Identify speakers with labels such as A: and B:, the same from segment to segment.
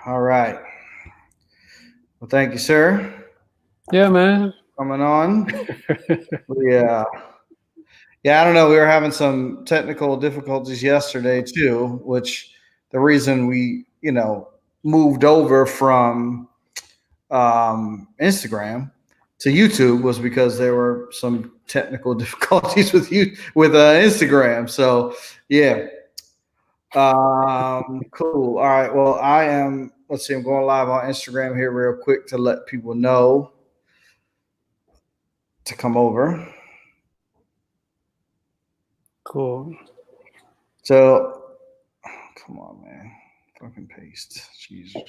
A: All right. Well, thank you, sir,
B: Yeah, man.
A: coming on. Yeah. Yeah, I don't know. We were having some technical difficulties yesterday too, which the reason we, moved over from Instagram to YouTube was because there were some technical difficulties with Instagram. So, yeah. Cool. All right. Well, I am. Let's see. I'm going live on Instagram here real quick to let people know to come over.
B: Cool.
A: So, come on, man. Fucking paste. Jesus.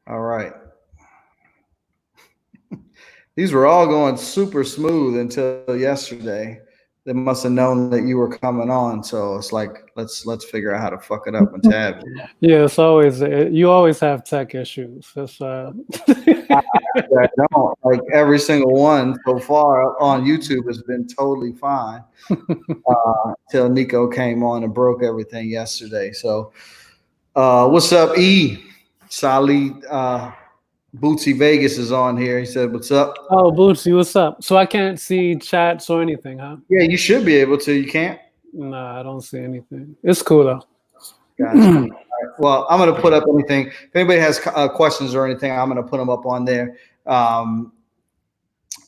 A: All right. These were all going super smooth until yesterday. They must have known that you were coming on, so it's like let's figure out how to fuck it up and tab.
B: Yeah, it's always you always have tech issues. That's
A: I don't like every single one so far on YouTube has been totally fine. Till Nico came on and broke everything yesterday. So, what's up, E? Sally Bootsy Vegas is on here. He said, "What's up?"
B: Oh, Bootsy, what's up? So I can't see chats or anything, huh?
A: Yeah, you should be able to. You can't.
B: Nah, I don't see anything. It's cool though.
A: Gotcha. All right. Well, I'm going to put up anything. If anybody has questions or anything, I'm going to put them up on there. Um,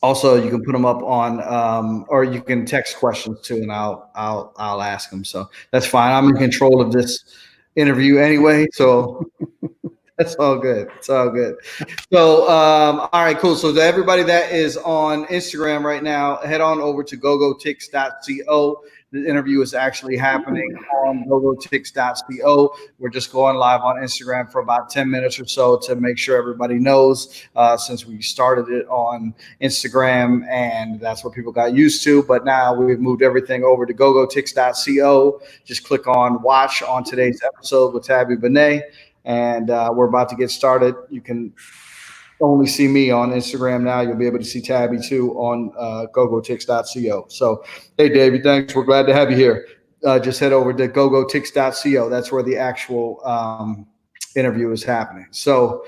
A: Also, you can put them up on, or you can text questions too, and I'll ask them. So that's fine. I'm in control of this interview anyway, so that's all good. It's all good. So, all right, cool. So to everybody that is on Instagram right now, head on over to gogotix.co. The interview is actually happening on gogotix.co. We're just going live on Instagram for about 10 minutes or so to make sure everybody knows, since we started it on Instagram and that's what people got used to. But now we've moved everything over to gogotix.co. Just click on watch on today's episode with Tabi Bonney. And we're about to get started. You can only see me on Instagram now. You'll be able to see Tabby too on gogotix.co. So, hey, Davey, thanks. We're glad to have you here. Just head over to gogotix.co. That's where the actual interview is happening. So,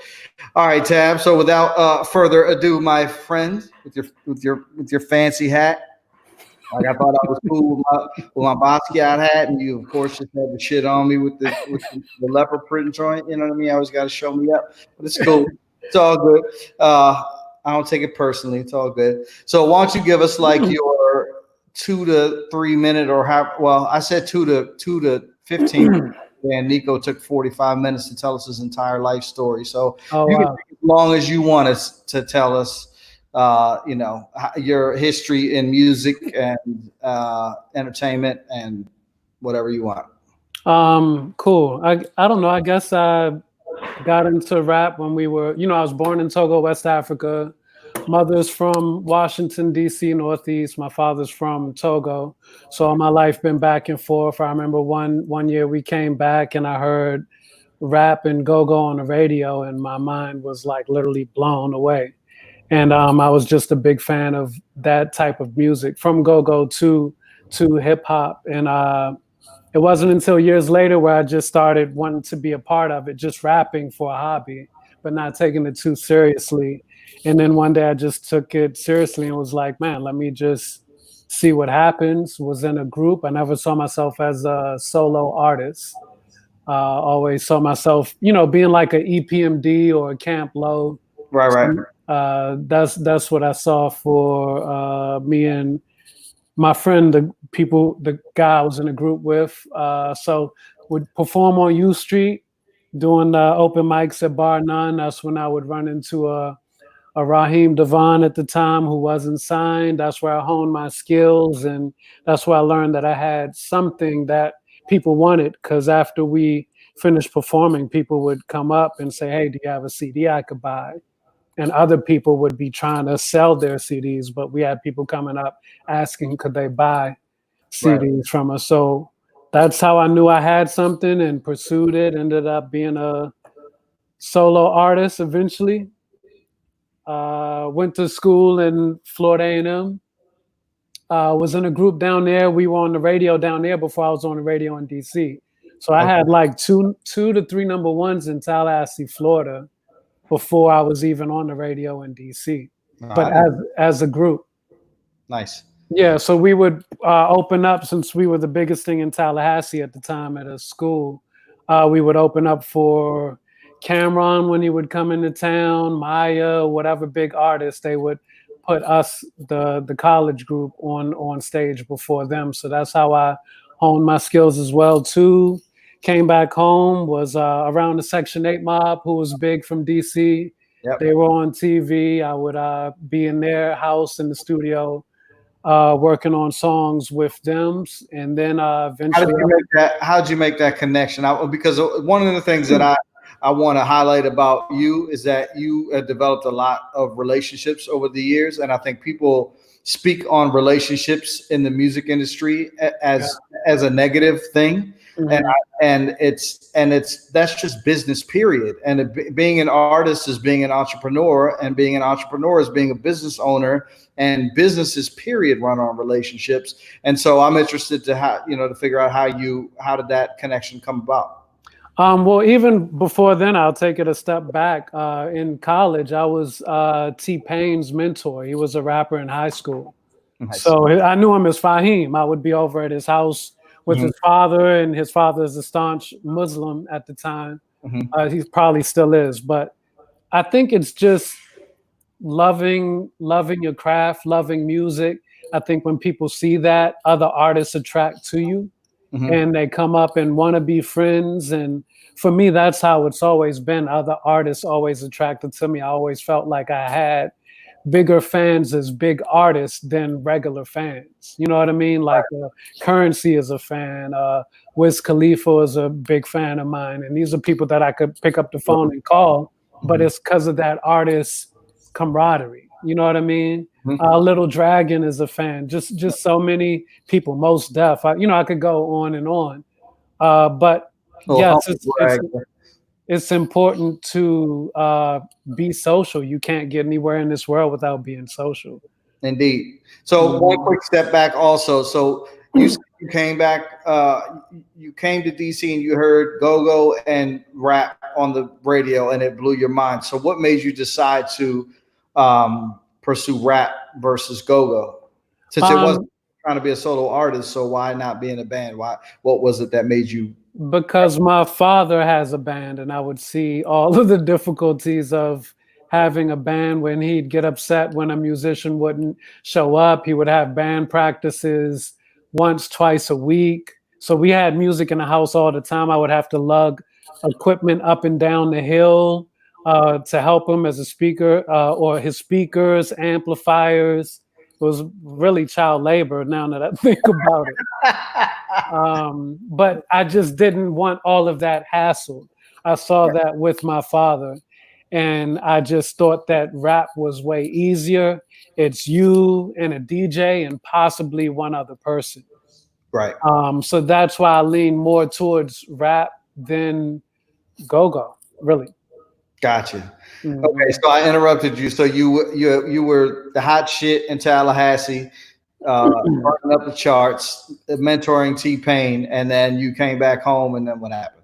A: all right, Tab. So, without further ado, my friend, with your fancy hat. Like I thought I was cool with my Basquiat hat, and you, of course, just had the shit on me with the leopard print joint. You know what I mean? I always got to show me up, but it's cool. It's all good. I don't take it personally. It's all good. So why don't you give us like your 2 to 3 minute or how? Well, I said 2 to 15. And Nico took 45 minutes to tell us his entire life story. So
B: Oh
A: you can
B: wow.
A: take as long as you want us to tell us your history in music and entertainment and whatever you want.
B: Cool. I don't know. I guess I got into rap when we were, I was born in Togo, West Africa. Mother's from Washington, D.C., Northeast. My father's from Togo. So all my life been back and forth. I remember one year we came back and I heard rap and go-go on the radio and my mind was like literally blown away. And I was just a big fan of that type of music from go-go to hip hop. And it wasn't until years later where I just started wanting to be a part of it, just rapping for a hobby, but not taking it too seriously. And then one day I just took it seriously and was like, man, let me just see what happens. Was in a group. I never saw myself as a solo artist. Always saw myself, being like an EPMD or a Camp Low.
A: Right, right.
B: That's what I saw for me and my friend, the guy I was in a group with. So would perform on U Street, doing open mics at Bar None. That's when I would run into a Raheem Devon at the time who wasn't signed. That's where I honed my skills, and that's where I learned that I had something that people wanted. Because after we finished performing, people would come up and say, "Hey, do you have a CD I could buy?" And other people would be trying to sell their CDs, but we had people coming up asking could they buy
A: Right.
B: CDs from us. So that's how I knew I had something and pursued it. Ended up being a solo artist eventually. Went to school in Florida A&M. Was in a group down there. We were on the radio down there before I was on the radio in DC. So I had like two to three number ones in Tallahassee, Florida, before I was even on the radio in DC. But as a group.
A: Nice.
B: Yeah, so we would open up, since we were the biggest thing in Tallahassee at the time at a school. We would open up for Cameron when he would come into town, Maya, whatever big artist. They would put us, the college group, on stage before them. So that's how I honed my skills as well too. Came back home, was around the Section 8 mob, who was big from DC.
A: Yep.
B: They were on TV. I would be in their house in the studio, working on songs with them, and then eventually.
A: How did you make that connection? Because one of the things that I want to highlight about you is that you have developed a lot of relationships over the years, and I think people speak on relationships in the music industry as a negative thing, and that's just business, period. And being an artist is being an entrepreneur, and being an entrepreneur is being a business owner, and businesses, period, run on relationships. And so I'm interested to figure out how did that connection come about?
B: Well, even before then, I'll take it a step back. In college, I was T-Pain's mentor. He was a rapper in high school. Nice. So I knew him as Fahim. I would be over at his house with his father, and his father is a staunch Muslim at the time. He probably still is. But I think it's just loving your craft, loving music. I think when people see that, other artists attract to you. And they come up and want to be friends. And for me, that's how it's always been. Other artists always attracted to me. I always felt like I had bigger fans as big artists than regular fans. You know what I mean? Like Currency is a fan. Wiz Khalifa is a big fan of mine. And these are people that I could pick up the phone and call. But it's because of that artist camaraderie. You know what I mean? Little Dragon is a fan. Just so many people. Most Def. I could go on and on. But yes, it's important to be social. You can't get anywhere in this world without being social.
A: Indeed. So one quick step back also. So you came back, you came to DC and you heard Gogo and rap on the radio, and it blew your mind. So what made you decide to pursue rap versus Gogo? Since it wasn't trying to be a solo artist, so why not be in a band? What was it that made you?
B: Because my father has a band, and I would see all of the difficulties of having a band. When he'd get upset when a musician wouldn't show up, he would have band practices once, twice a week. So we had music in the house all the time. I would have to lug equipment up and down the hill to help him as a speaker, or his speakers, amplifiers. It was really child labor now that I think about it. But I just didn't want all of that hassle. I saw that with my father, and I just thought that rap was way easier. It's you and a DJ and possibly one other person.
A: Right.
B: So that's why I lean more towards rap than Gogo, really.
A: Gotcha. Okay, so I interrupted you. So you were the hot shit in Tallahassee, burning up the charts, mentoring T-Pain, and then you came back home, and then what happened?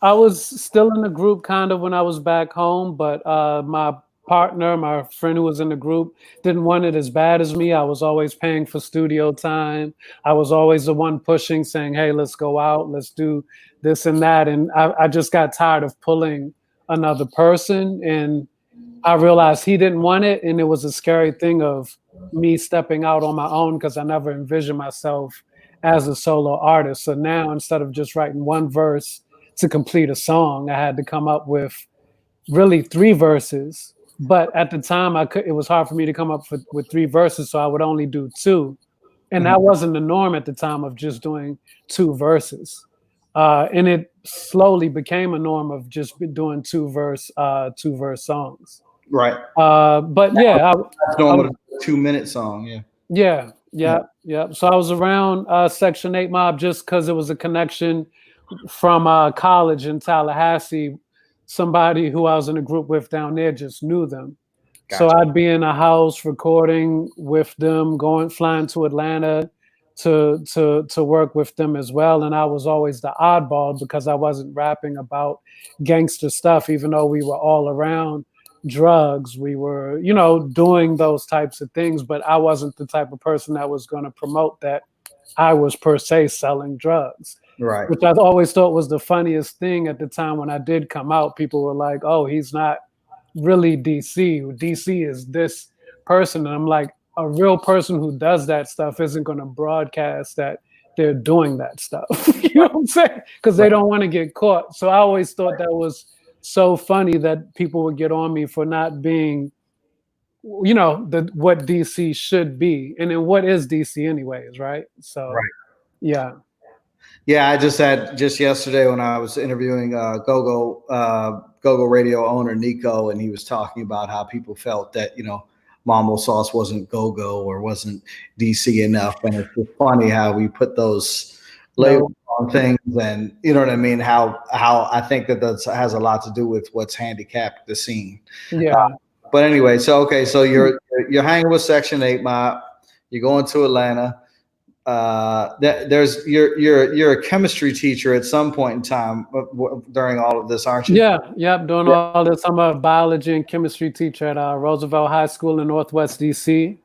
B: I was still in the group kind of when I was back home, but my partner, my friend who was in the group, didn't want it as bad as me. I was always paying for studio time. I was always the one pushing, saying, hey, let's go out, let's do this and that. And I just got tired of pulling another person, and I realized he didn't want it, and it was a scary thing of me stepping out on my own, because I never envisioned myself as a solo artist. So now, instead of just writing one verse to complete a song, I had to come up with really 3 verses. But at the time, it was hard for me to come up with 3 verses, so I would only do 2. And that wasn't the norm at the time, of just doing 2 verses. And it slowly became a norm of just doing 2 verse songs.
A: Right.
B: But yeah,
A: normal 2-minute song.
B: Yeah. So I was around Section 8 mob just because it was a connection from college in Tallahassee. Somebody who I was in a group with down there just knew them. So
A: Gotcha.
B: I'd be in a house recording with them, flying to Atlanta to work with them as well. And I was always the oddball because I wasn't rapping about gangster stuff, even though we were all around drugs. We were, doing those types of things, but I wasn't the type of person that was going to promote that I was per se selling drugs.
A: Right.
B: Which I always thought was the funniest thing at the time when I did come out. People were like, "Oh, he's not really DC. DC is this person." And I'm like, a real person who does that stuff isn't going to broadcast that they're doing that stuff. You know what I'm saying? Because they don't want to get caught. So I always thought that was so funny that people would get on me for not being, what DC should be. And then what is DC anyways, right? So,
A: Right.
B: yeah.
A: Yeah, I just yesterday when I was interviewing Gogo Radio owner Nico, and he was talking about how people felt that Mambo Sauce wasn't Gogo or wasn't DC enough, and it's just funny how we put those labels on things, and you know what I mean. How I think that has a lot to do with what's handicapped the scene.
B: Yeah.
A: But anyway, so you're hanging with Section 8 Mob. You're going to Atlanta. You're a chemistry teacher at some point in time during all of this, aren't you?
B: Yep, doing all this. I'm a biology and chemistry teacher at Roosevelt High School in Northwest DC.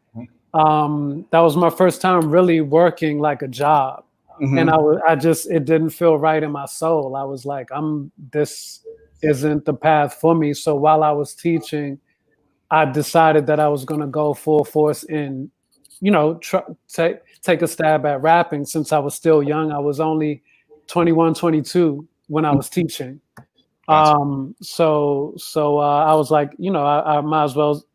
B: That was my first time really working like a job, and it didn't feel right in my soul. I was like, this isn't the path for me. So while I was teaching, I decided that I was going to go full force in, take a stab at rapping since I was still young. I was only 21, 22 when I was teaching.
A: Gotcha.
B: So I was like, I might as well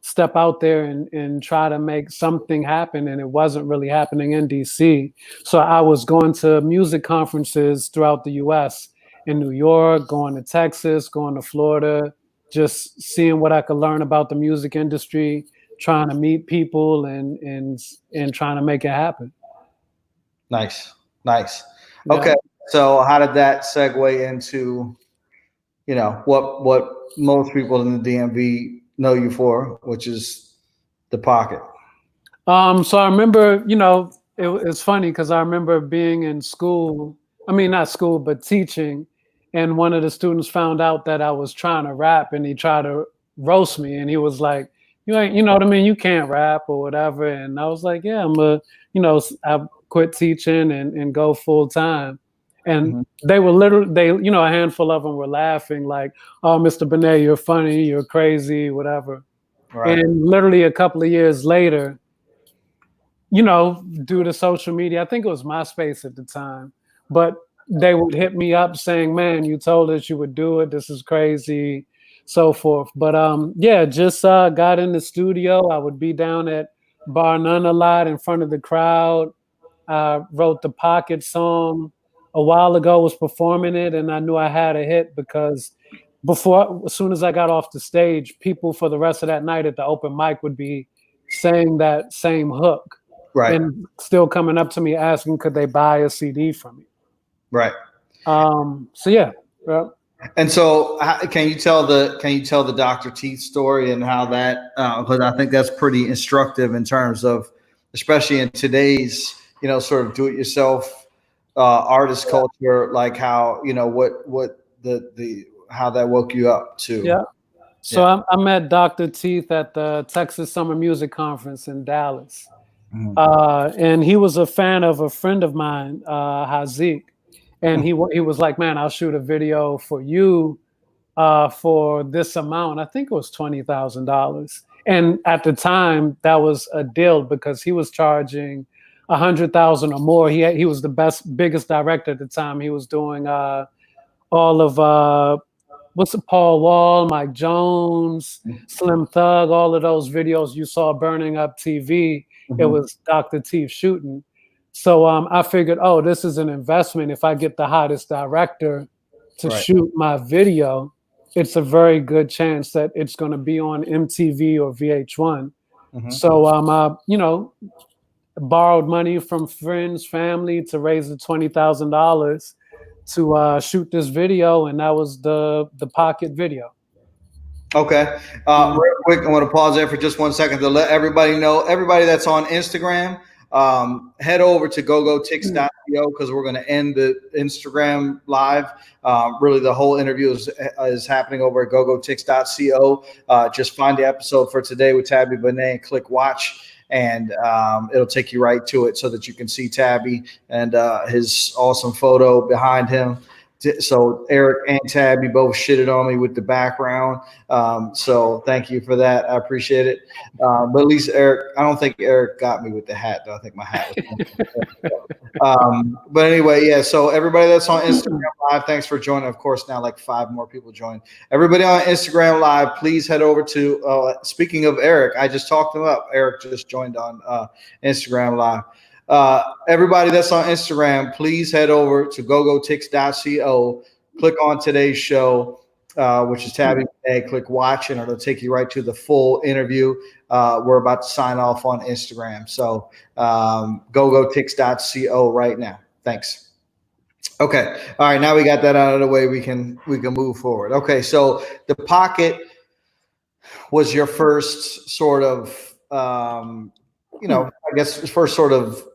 B: step out there and try to make something happen. And it wasn't really happening in DC. So I was going to music conferences throughout the US, in New York, going to Texas, going to Florida, just seeing what I could learn about the music industry, trying to meet people and trying to make it happen.
A: Nice. Okay. So how did that segue into, what most people in the DMV know you for, which is the pocket?
B: So I remember, it's funny because I remember being in school. I mean, not school, but teaching. And one of the students found out that I was trying to rap, and he tried to roast me. And he was like, "You ain't, you know what I mean? You can't rap or whatever." And I was like, "Yeah, I quit teaching and go full time." And they were literally, a handful of them were laughing like, "Oh, Mr. Bonney, you're funny, you're crazy, whatever."
A: Right.
B: And literally a couple of years later, due to social media, I think it was MySpace at the time, but they would hit me up saying, "Man, you told us you would do it. This is crazy," so forth. But just got in the studio. I would be down at Bar None a lot in front of the crowd. I wrote the Pocket song a while ago, was performing it, and I knew I had a hit because as soon as I got off the stage, people for the rest of that night at the open mic would be saying that same hook.
A: Right.
B: And still coming up to me asking, could they buy a CD from me?
A: Right.
B: So yeah.
A: And so, can you tell the Dr. Teeth story and how that? Because I think that's pretty instructive in terms of, especially in today's sort of do-it-yourself artist culture, like how how that woke you up to.
B: Yeah. So I met Dr. Teeth at the Texas Summer Music Conference in Dallas. And he was a fan of a friend of mine, Hazik. And he was like, "Man, I'll shoot a video for you for this amount." I think it was $20,000. And at the time, that was a deal because he was charging $100,000 or more. He was the biggest director at the time. He was doing all of Paul Wall, Mike Jones, Slim Thug, all of those videos you saw burning up TV. It was Dr. Teeth shooting. So I figured, this is an investment. If I get the hottest director to shoot my video, it's a very good chance that it's going to be on MTV or VH1. So I, borrowed money from friends, family to raise the $20,000 to shoot this video, and that was the Pocket video.
A: Okay. Real quick, I want to pause there for just 1 second to let everybody know, everybody that's on Instagram, head over to gogotix.co because we're going to end the Instagram live. Really, the whole interview is happening over at gogotix.co. Just find the episode for today with Tabi Bonney and click watch. And it'll take you right to it so that you can see Tabi and his awesome photo behind him. So Eric and Tabby both shitted on me with the background. So thank you for that. I appreciate it. But at least Eric, I don't think Eric got me with the hat though. I think my hat was. But anyway, yeah. So everybody that's on Instagram Live, thanks for joining. Of course, now like 5 more people joined. Everybody on Instagram Live, please head over to. Speaking of Eric, I just talked him up. Eric just joined on Instagram Live. Everybody that's on Instagram, please head over to gogotix.co, click on today's show, which is Tabi Bonney, click watch, and it'll take you right to the full interview. We're about to sign off on Instagram. So gogotix.co right now. Thanks. Okay. All right. Now we got that out of the way. We can move forward. Okay. So the Pocket was your first sort of, I guess first sort of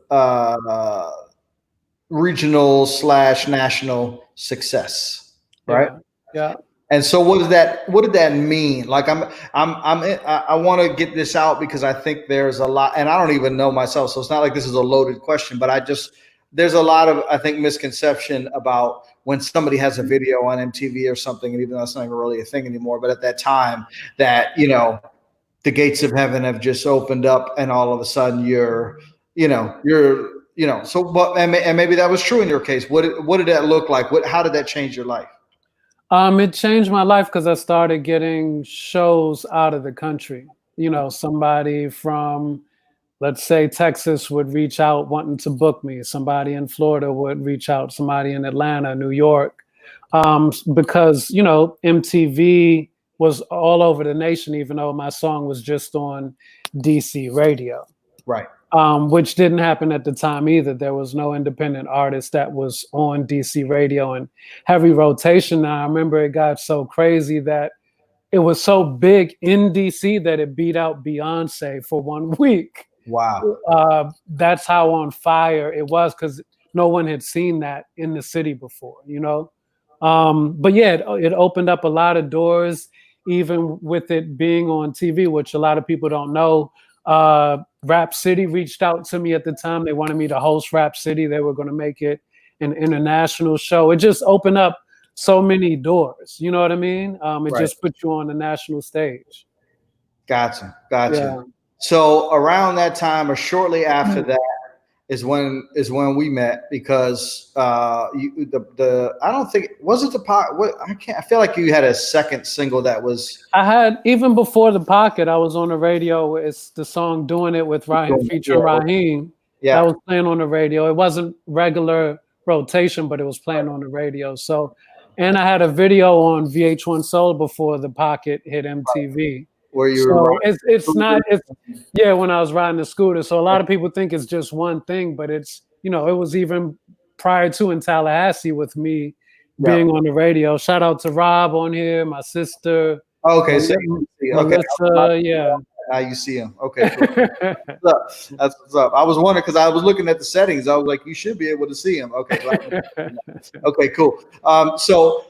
A: regional / national success, right?
B: Yeah.
A: And so what did that mean? Like I want to get this out because I think there's a lot, and I don't even know myself, so it's not like this is a loaded question, but there's a lot of, I think, misconception about when somebody has a video on MTV or something, and even though that's not even really a thing anymore, but at that time that, the gates of heaven have just opened up and all of a sudden so but and maybe that was true in your case. What did that look like? How did that change your life?
B: It changed my life because I started getting shows out of the country. Somebody from, let's say, Texas would reach out wanting to book me. Somebody in Florida would reach out. Somebody in Atlanta, New York, because MTV was all over the nation, even though my song was just on DC radio.
A: Right.
B: Which didn't happen at the time either. There was no independent artist that was on DC radio and heavy rotation. Now, I remember it got so crazy that it was so big in DC that it beat out Beyonce for 1 week.
A: Wow.
B: That's how on fire it was because no one had seen that in the city before, But yeah, it opened up a lot of doors, even with it being on TV, which a lot of people don't know. Rap City reached out to me at the time. They wanted me to host Rap City. They were going to make it an international show. It just opened up so many doors. You know what I mean? It just put you on the national stage.
A: Gotcha.
B: Yeah.
A: So around that time or shortly after that is when we met because I don't think was it the pot. What I feel like you had a second single that was.
B: I had even before the Pocket. I was on the radio. It's the song "Doing It" with Ryan featuring Raheem.
A: Yeah,
B: that was playing on the radio. It wasn't regular rotation, but it was playing on the radio. So, and I had a video on VH1 Soul before the Pocket hit MTV.
A: Where you were
B: it's when I was riding the scooter. So a lot of people think it's just one thing, but it's it was even prior to in Tallahassee with me being on the radio. Shout out to Rob on here, my sister.
A: Okay, so
B: Melissa, yeah.
A: Now you see him. Okay, cool. That's what's up. I was wondering because I was looking at the settings. I was like, you should be able to see him. Okay, okay, cool. So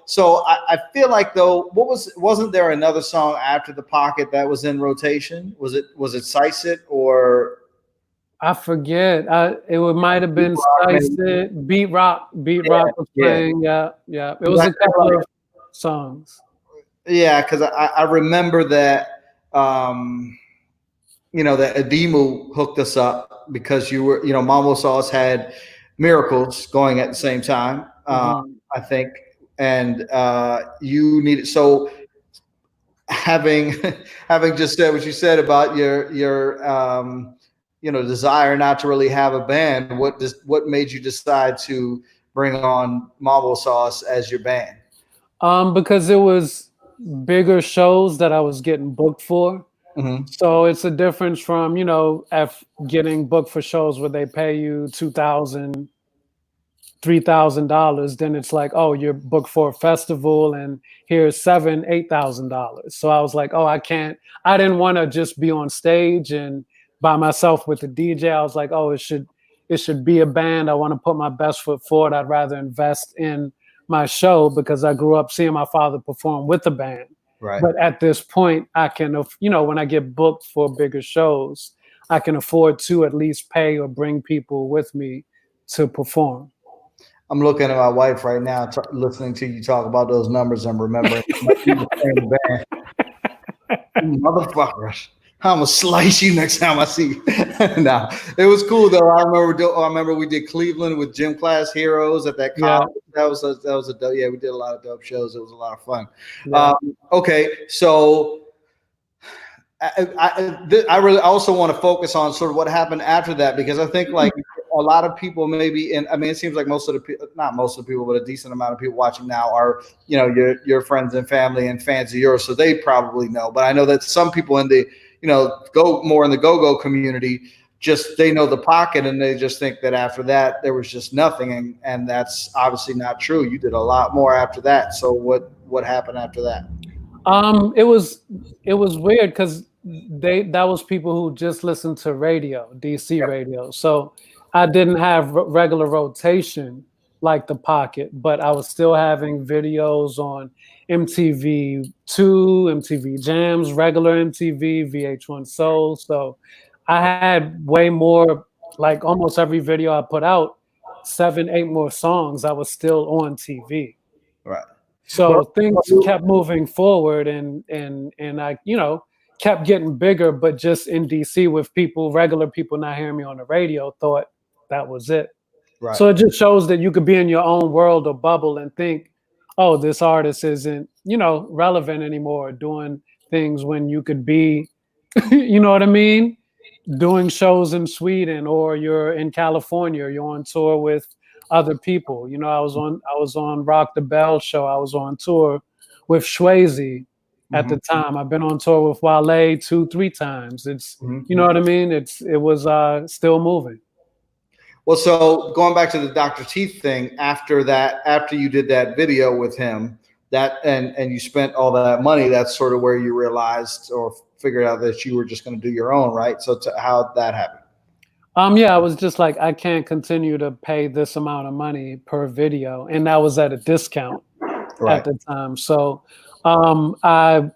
A: I feel like though, wasn't there another song after the Pocket that was in rotation? Was it Sice It or?
B: I forget. It might have been Sice It. Beat Rock was playing. Yeah. It was a couple of songs.
A: Yeah, because I remember that. That Adimu hooked us up because you were, Mambo Sauce had Miracles going at the same time, I think, and you needed so having just said what you said about your desire not to really have a band. What made you decide to bring on Mambo Sauce as your band?
B: Because it was bigger shows that I was getting booked for.
A: Mm-hmm.
B: So it's a difference from, getting booked for shows where they pay you $2,000 $3,000, then it's like, oh, you're booked for a festival and here's $8,000. So I was like, oh, I didn't want to just be on stage and by myself with the DJ. I was like, oh, it should be a band. I want to put my best foot forward. I'd rather invest in my show because I grew up seeing my father perform with the band.
A: Right.
B: But at this point, I can, when I get booked for bigger shows, I can afford to at least pay or bring people with me to perform.
A: I'm looking at my wife right now, listening to you talk about those numbers and remembering. Motherfuckers, I'm gonna slice you next time I see you. Nah, it was cool though. I remember we did Cleveland with Gym Class Heroes at that college. Yeah. That was a dope. Yeah, we did a lot of dope shows. It was a lot of fun. Yeah. Okay, so I really also want to focus on sort of what happened after that, because I think like a lot of people maybe, and I mean, it seems like not most of the people, but a decent amount of people watching now are, your friends and family and fans of yours. So they probably know, but I know that some people in the, go more in the go-go community, they know the pocket and they just think that after that, there was just nothing. And that's obviously not true. You did a lot more after that. So what happened after that?
B: It was weird because that was people who just listened to radio, DC radio. So I didn't have regular rotation like the pocket, but I was still having videos on MTV2, MTV Jams, regular MTV, VH1 Soul. So I had way more, like almost every video I put out, 7, 8 more songs. I was still on TV.
A: Right.
B: So things kept moving forward and I, kept getting bigger, but just in DC with regular people not hearing me on the radio, thought that was it. Right. So it just shows that you could be in your own world or bubble and think, oh, this artist isn't, relevant anymore, doing things when you could be, you know what I mean? Doing shows in Sweden, or you're in California, you're on tour with other people. I was on Rock the Bell show. I was on tour with Swayze at the time. I've been on tour with Wale 2-3 times. It's you know what I mean? It was still moving.
A: Well, so going back to the Dr. Teeth thing, after you did that video with him, and you spent all that money, that's sort of where you realized or figured out that you were just going to do your own, right? So how'd that happen?
B: Yeah, I was just like, I can't continue to pay this amount of money per video. And that was at a discount at the time. So I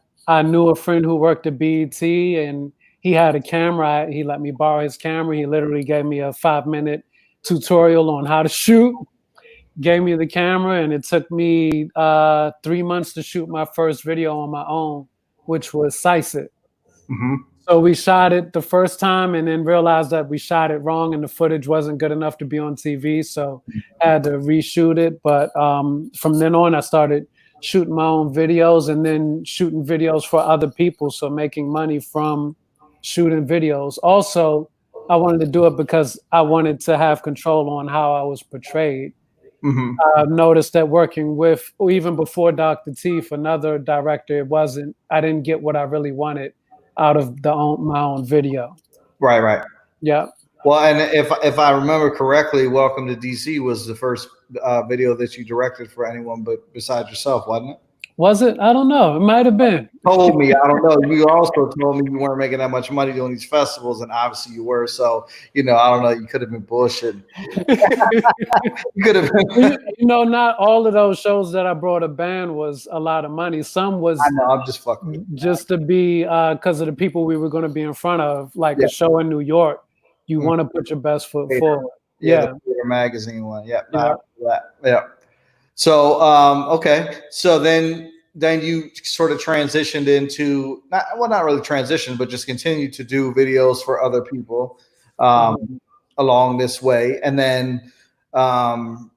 B: knew a friend who worked at BET and he had a camera. He let me borrow his camera. He literally gave me a 5-minute tutorial on how to shoot, gave me the camera, and it took me 3 months to shoot my first video on my own, which was Sice It. So we shot it the first time and then realized that we shot it wrong and the footage wasn't good enough to be on TV. So I had to reshoot it. But from then on, I started shooting my own videos and then shooting videos for other people. So making money from shooting videos. Also, I wanted to do it because I wanted to have control on how I was portrayed. I've noticed that working with, even before Dr. Teeth, another director, I didn't get what I really wanted out of my own video.
A: Right.
B: Yeah.
A: Well, and if I remember correctly, Welcome to DC was the first video that you directed for anyone but besides yourself, wasn't it?
B: Was it? I don't know. It might have been.
A: Told me, I don't know. You also told me you weren't making that much money doing these festivals, and obviously you were. So, I don't know. You could have been bullshitting. You could have been.
B: Not all of those shows that I brought a band was a lot of money. Some was.
A: I know. I'm just fucking.
B: Just to be because of the people we were going to be in front of, like a show in New York. You want to put your best foot forward.
A: The Theater Magazine one. Yeah. So, okay. So then you sort of transitioned into not really transitioned, but just continued to do videos for other people along this way. And then what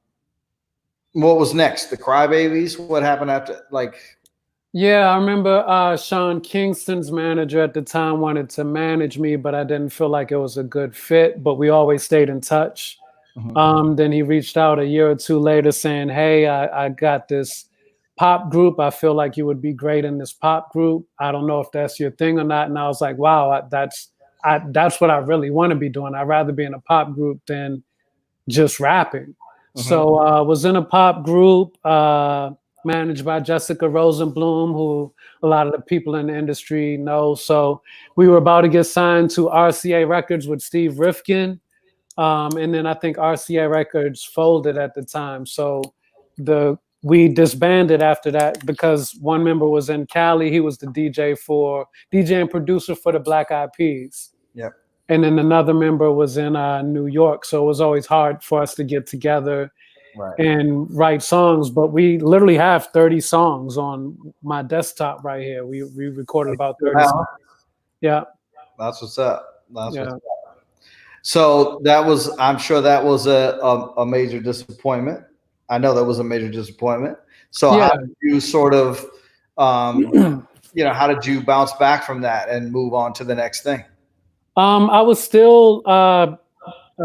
A: was next? The Crybabies? What happened after?
B: Yeah, I remember Sean Kingston's manager at the time wanted to manage me, but I didn't feel like it was a good fit, but we always stayed in touch. Then he reached out a year or two later saying, hey, I got this pop group. I feel like you would be great in this pop group. I don't know if that's your thing or not. And I was like, wow, that's what I really want to be doing. I'd rather be in a pop group than just rapping. So was in a pop group managed by Jessica Rosenblum, who a lot of the people in the industry know. So we were about to get signed to RCA Records with Steve Rifkin. And then I think RCA Records folded at the time. So we disbanded after that because one member was in Cali. He was the DJ and producer for the Black Eyed Peas.
A: Yep.
B: And then another member was in New York. So it was always hard for us to get together and write songs. But we literally have 30 songs on my desktop right here. We recorded about 30 songs. Yeah.
A: That's what's up. What's up. So I'm sure that was a major disappointment. I know that was a major disappointment. So how did you sort of, how did you bounce back from that and move on to the next thing?
B: I was still a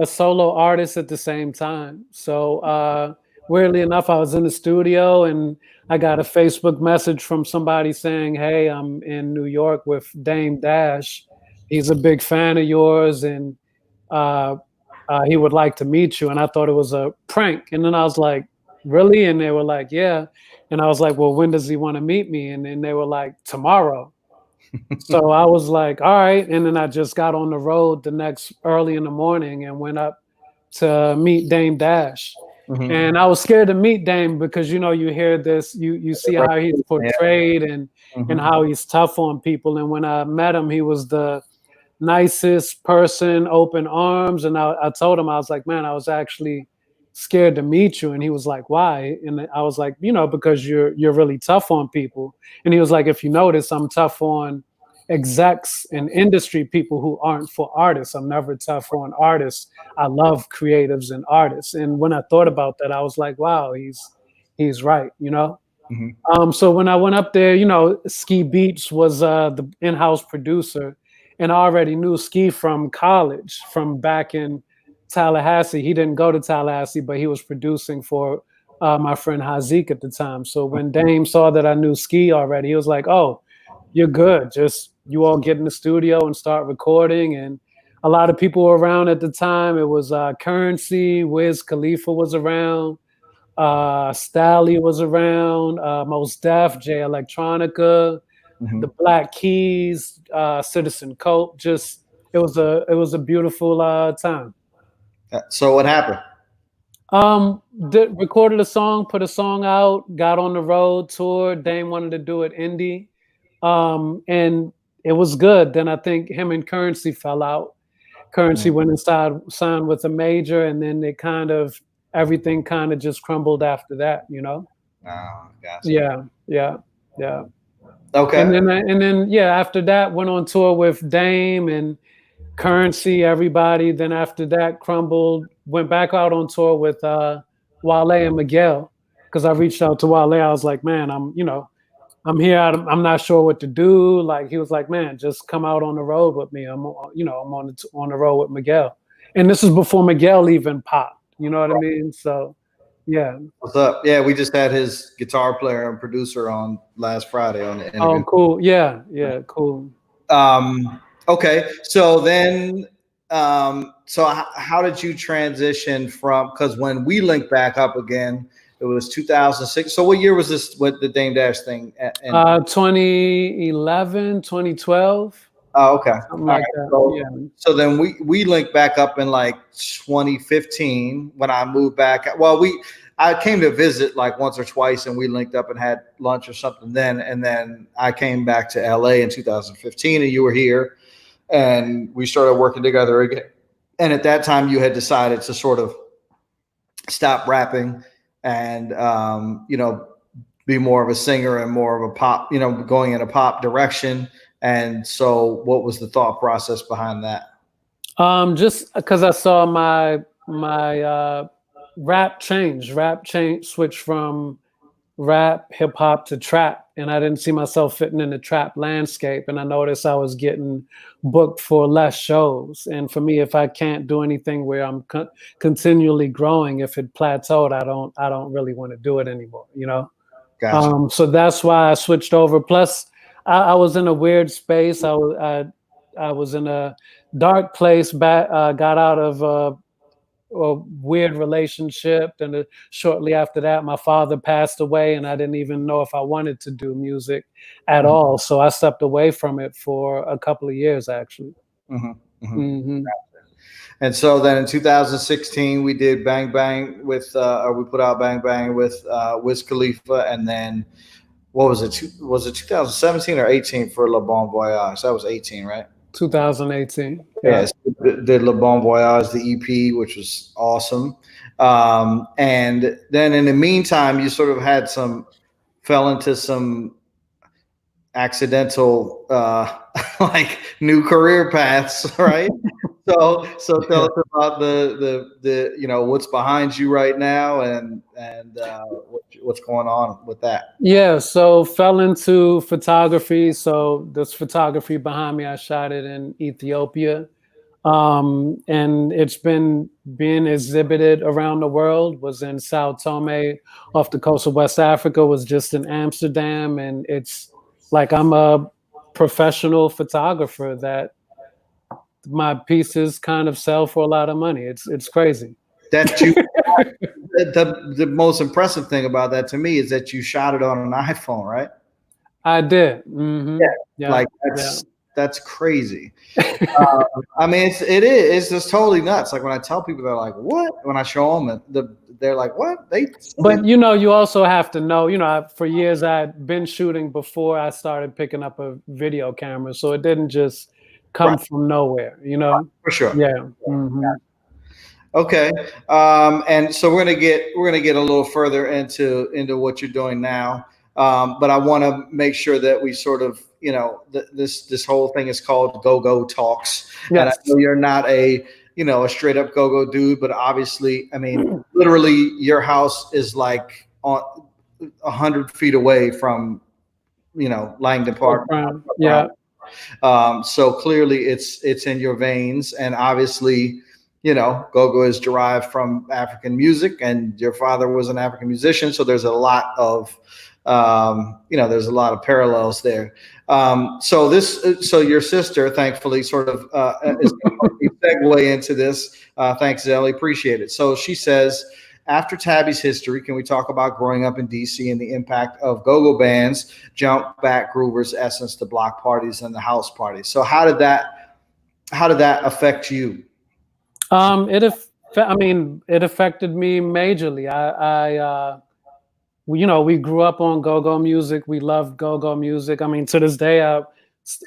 B: solo artist at the same time. So weirdly enough, I was in the studio and I got a Facebook message from somebody saying, "Hey, I'm in New York with Dame Dash. He's a big fan of yours and he would like to meet you." And I thought it was a prank. And then I was like, "Really?" And they were like, "Yeah." And I was like, "Well, when does he want to meet me?" And then they were like, "Tomorrow." So I was like, "All right." And then I just got on the road early in the morning and went up to meet Dame Dash. And I was scared to meet Dame because, you hear this, you see how he's portrayed and how he's tough on people. And when I met him, he was the nicest person, open arms. And I told him, I was like, "Man, I was actually scared to meet you." And he was like, "Why?" And I was like, "Because you're really tough on people." And he was like, "If you notice, I'm tough on execs and industry people who aren't for artists. I'm never tough on artists. I love creatives and artists." And when I thought about that, I was like, wow, he's right, So when I went up there, Ski Beats was the in-house producer. And I already knew Ski from college, from back in Tallahassee. He didn't go to Tallahassee, but he was producing for my friend Hazik at the time. So when Dame saw that I knew Ski already, he was like, "Oh, you're good. Just you all get in the studio and start recording." And a lot of people were around at the time. It was Currency, Wiz Khalifa was around, Stally was around, Mos Def, Jay Electronica, the Black Keys, Citizen Cope. Just it was a beautiful time.
A: So what happened?
B: Recorded a song, put a song out, got on the road, toured. Dame wanted to do it indie. And it was good. Then I think him and Currency fell out. Currency went inside, signed with a major, and then everything kind of just crumbled after that,
A: Oh, gotcha.
B: Yeah.
A: Okay.
B: And then after that, went on tour with Dame and Currency, everybody. Then after that, crumbled, went back out on tour with Wale and Miguel, because I reached out to Wale. I was like, "Man, I'm here. I'm not sure what to do." Like he was like, "Man, just come out on the road with me. I'm on the road with Miguel." And this is before Miguel even popped. You know what I mean? So, yeah.
A: What's up? Yeah, we just had his guitar player and producer on last Friday on the interview.
B: Oh, cool. Yeah, cool.
A: Okay, so then, so how did you transition from? Because when we linked back up again, it was 2006. So what year was this with the Dame Dash thing?
B: 2011, 2012.
A: Oh, okay.
B: Something like that.
A: So then we linked back up in like 2015 when I moved back. Well, I came to visit like once or twice and we linked up and had lunch or something then. And then I came back to LA in 2015 and you were here and we started working together again. And at that time you had decided to sort of stop rapping and, be more of a singer and more of a pop, going in a pop direction. And so what was the thought process behind that?
B: Just because I saw my rap switch from rap, hip hop to trap. And I didn't see myself fitting in the trap landscape. And I noticed I was getting booked for less shows. And for me, if I can't do anything where I'm continually growing, if it plateaued, I don't really want to do it anymore,
A: Gotcha.
B: So that's why I switched over. Plus, I was in a weird space. I was in a dark place. Got out of a weird relationship. And shortly after that, my father passed away, and I didn't even know if I wanted to do music at all. So I stepped away from it for a couple of years, actually.
A: Mm-hmm. Mm-hmm.
B: Mm-hmm.
A: And so then in 2016, we did Bang Bang with, or we put out Bang Bang with Wiz Khalifa, and then what was it? Was it 2017 or 18 for Le Bon Voyage? That was 18, right?
B: 2018. Yeah.
A: Yes, did Le Bon Voyage, the EP, which was awesome. And then in the meantime, you sort of had fell into some accidental, like new career paths, right? So tell us about the what's behind you right now, and what's going on with that.
B: Yeah, so fell into photography. So this photography behind me, I shot it in Ethiopia. And it's been being exhibited around the world. Was in Sao Tome off the coast of West Africa, was just in Amsterdam. And it's like I'm a professional photographer that my pieces kind of sell for a lot of money. It's crazy.
A: That you the most impressive thing about that to me is that you shot it on an iPhone, right?
B: I did. Mm-hmm.
A: Yeah, like that's crazy. I mean, it's just totally nuts. Like when I tell people, they're like, "What?" When I show them, they're like, "What?"
B: But you also have to know. For years I'd been shooting before I started picking up a video camera, so it didn't just come from nowhere.
A: For sure.
B: Yeah. Mm-hmm.
A: Okay, and so we're gonna get a little further into what you're doing now, but I want to make sure that we sort of this whole thing is called Gogotalx, and I know you're not a straight up go-go dude, but obviously, I mean, literally, your house is like on 100 feet away from Langdon Park.
B: Yeah.
A: So clearly, it's in your veins, and obviously, go-go is derived from African music, and your father was an African musician. So there's a lot of, there's a lot of parallels there. So your sister, thankfully, sort of is a segue into this. Thanks, Zelly. Appreciate it. So she says, after Tabi's history, can we talk about growing up in DC and the impact of go-go bands, jump back groovers, essence, the block parties and the house parties? So how did that affect you?
B: It affected me majorly. We grew up on go-go music. We loved go-go music. I mean, to this day,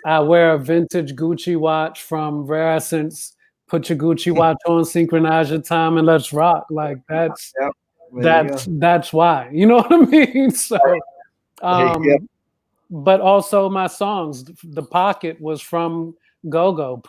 B: I wear a vintage Gucci watch from Rare Essence. Put your Gucci watch on, synchronize your time, and let's rock. Like that's why. You know what I mean? So, but also my songs. The Pocket was from Gogo.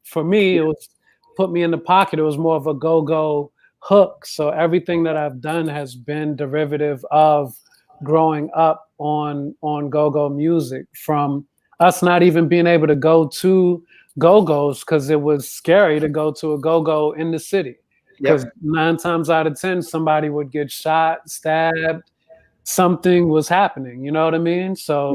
B: For me, it was put me in the pocket. It was more of a go-go hook. So everything that I've done has been derivative of growing up on go-go music, from us not even being able to go to go-go's because it was scary to go to a go-go in the city, because 9 times out of 10 somebody would get shot, stabbed, something was happening, you know what I mean? So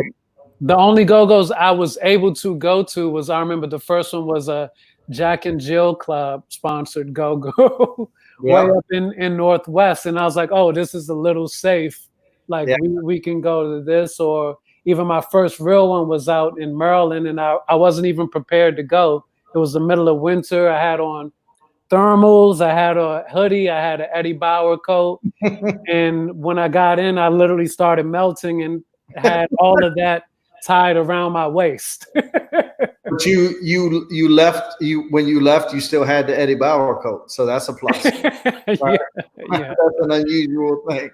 B: the only go-go's I was able to go to was, I remember the first one was a Jack and Jill Club sponsored go-go way up in Northwest. And I was like, oh, this is a little safe. Like we can go to this. Or even my first real one was out in Maryland, and I wasn't even prepared to go. It was the middle of winter. I had on thermals, I had a hoodie, I had an Eddie Bauer coat. And when I got in, I literally started melting and had all of that tied around my waist.
A: But you left. When you left, you still had the Eddie Bauer coat, so that's a plus. Right? That's an unusual thing.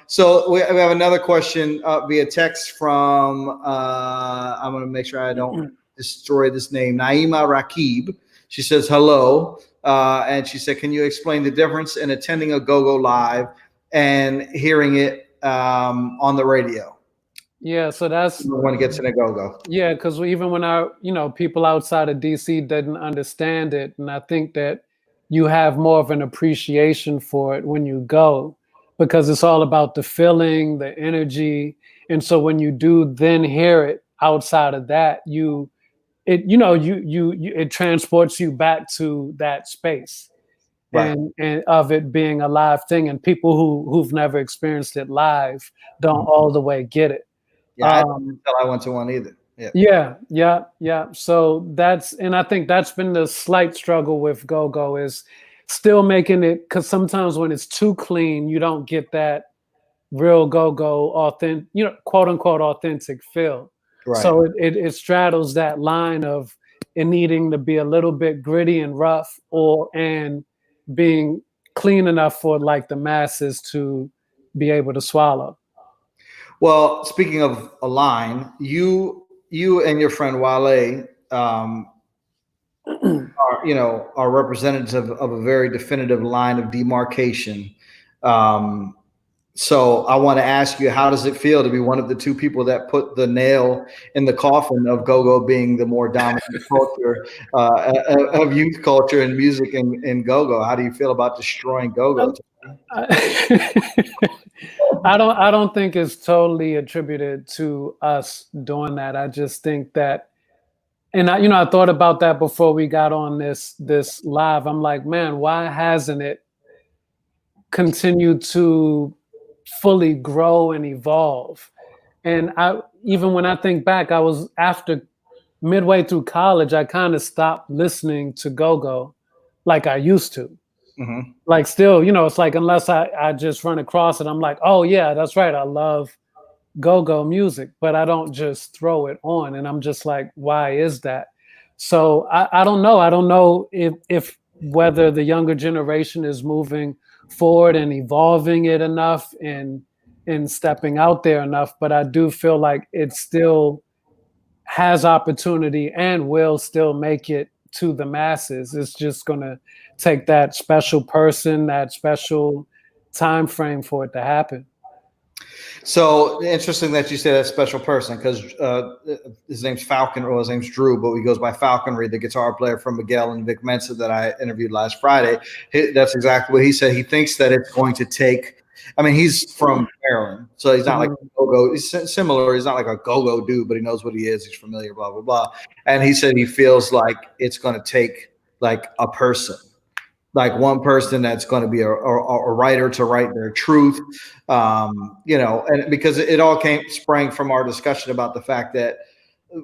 A: So we have another question via text from. I'm going to make sure I don't destroy this name. Naima Rakib. She says hello, and she said, "Can you explain the difference in attending a go-go live and hearing it on the radio?"
B: Yeah, so that's
A: when it gets in a go-go.
B: Yeah, because even when people outside of DC didn't understand it, and I think that you have more of an appreciation for it when you go, because it's all about the feeling, the energy, and so when you do then hear it outside of that, it transports you back to that space.
A: Right.
B: and of it being a live thing, and people who've never experienced it live don't all the way get it.
A: Yeah, I didn't tell I went to one either. Yeah.
B: Yeah. So and I think that's been the slight struggle with Gogo is still making it, because sometimes when it's too clean, you don't get that real Gogo authentic, quote unquote authentic feel.
A: Right.
B: So it straddles that line of it needing to be a little bit gritty and rough, and being clean enough for like the masses to be able to swallow.
A: Well, speaking of a line, you and your friend Wale are representatives of a very definitive line of demarcation. Um, so I want to ask you, how does it feel to be one of the two people that put the nail in the coffin of go-go being the more dominant culture of youth culture and music in go-go? How do you feel about destroying go-go?
B: I don't think it's totally attributed to us doing that. I just think that, and I thought about that before we got on this live. I'm like, man, why hasn't it continued to fully grow and evolve? And even when I think back, I was after midway through college, I kind of stopped listening to go-go like I used to.
A: Mm-hmm.
B: Like still, it's like unless I just run across it, I'm like, oh yeah, that's right. I love go-go music, but I don't just throw it on. And I'm just like, why is that? So I don't know. I don't know if whether the younger generation is moving forward and evolving it enough and stepping out there enough, but I do feel like it still has opportunity and will still make it to the masses. It's just going to take that special person, that special time frame for it to happen.
A: So interesting that you say that special person, because his name's Falcon, or his name's Drew, but he goes by Falconry, the guitar player from Miguel and Vic Mensa that I interviewed last Friday. That's exactly what he said. He thinks that it's going to take. I mean, he's from Maryland, so he's not like a go-go. He's similar. He's not like a go-go dude, but he knows what he is. He's familiar, blah, blah, blah. And he said he feels like it's going to take like a person, like one person that's going to be a writer to write their truth, and because it all sprang from our discussion about the fact that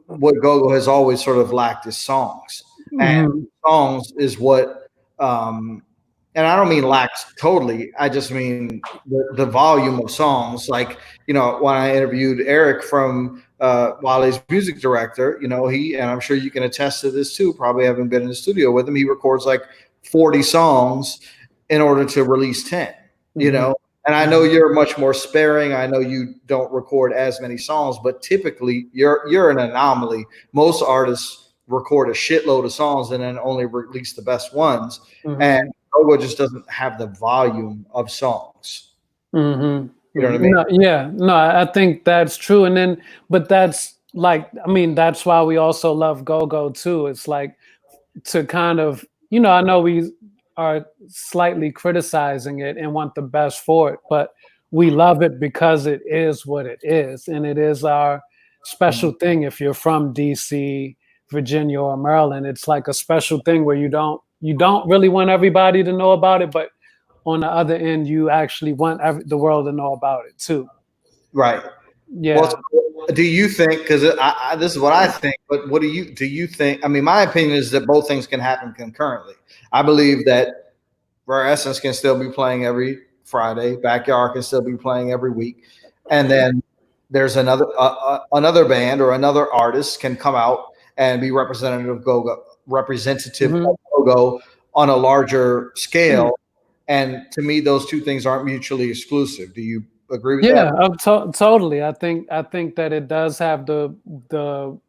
A: what Gogo has always sort of lacked is songs, and songs is what, and I don't mean lacks totally. I just mean the volume of songs. Like, when I interviewed Eric from Wale's music director, and I'm sure you can attest to this too, probably having been in the studio with him, he records like 40 songs in order to release 10, and I know you're much more sparing. I know you don't record as many songs, but typically you're an anomaly. Most artists record a shitload of songs and then only release the best ones. And Gogo just doesn't have the volume of songs. You know what I mean?
B: No, I think that's true. But that's like, that's why we also love Gogo too. It's like to kind of, I know we are slightly criticizing it and want the best for it, but we love it because it is what it is. And it is our special thing. If you're from DC, Virginia, or Maryland, it's like a special thing where you don't really want everybody to know about it, but on the other end, you actually want the world to know about it too.
A: Right.
B: Yeah.
A: Well, do you think, because this is what I think, but what do you think? I mean, my opinion is that both things can happen concurrently. I believe that Rare Essence can still be playing every Friday, Backyard can still be playing every week, and then there's another band or another artist can come out and be representative of Gogo on a larger scale. And to me, those two things aren't mutually exclusive. Do you agree with that?
B: Yeah, totally. I think that it does have the